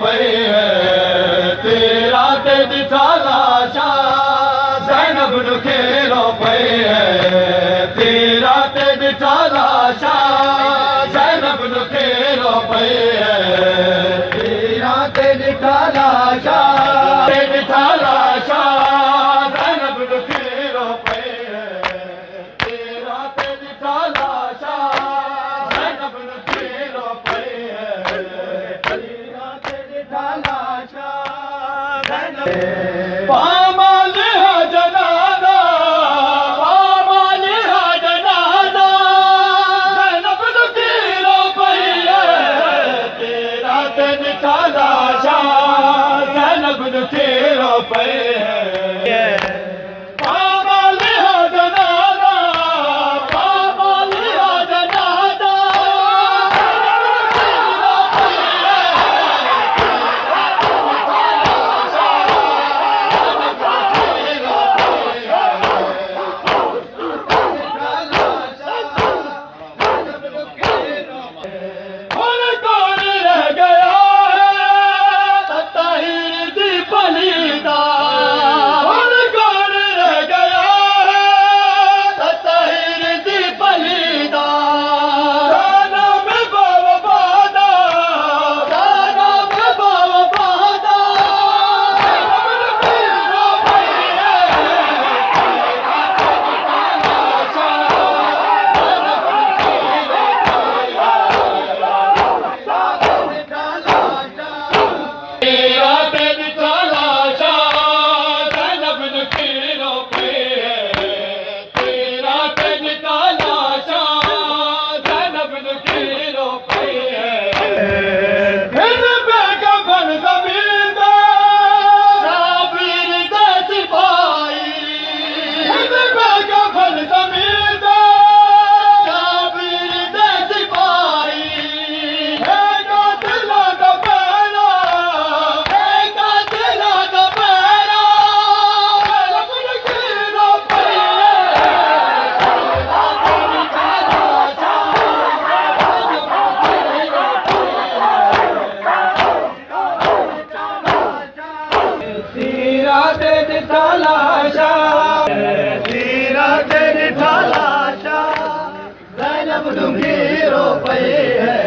पई है तेरा ते दिठा लाशा ज़ैनब नू खेरो पई है तेरा ते दिठा लाशा ज़ैनब नू खेरो पई है तेरा ते दिठा लाशा ज़ैनब नू खेरो पई है तेरा ते दिठा लाशा ज़ैनब नू खेरो पई है तेरा ते दिठा लाशा पामाल है जनाजा पामाल है जनाजा ज़ैनब नू खेरो पई है तेरा ते दिठा लाशा ज़ैनब नू खेरो पई है पामाल है जनाजा पामाल है जनाजा और कौन रह गया है ताहिर दी पलीदा और कौन रह गया है ताहिर दी पलीदा जाना में बाबा जाना में बाबा तेरा ते दिठा लाशा ज़ैनब नू खेरो पई है तेरा ते दिठा लाशा ज़ैनब नू खेरो पई है हिंद बेकफन ज़मीन दा साबिर दे सिपाही हिंद बेकफन ज़मीन दा साबिर दे सिपाही है कातिला दा पैरा है कातिला दा पैरा ज़ैनब नू खेरो पई तेरा ते दिठा लाशा तेरा ते दिठा लाशा ज़ैनब नू खेरो पई है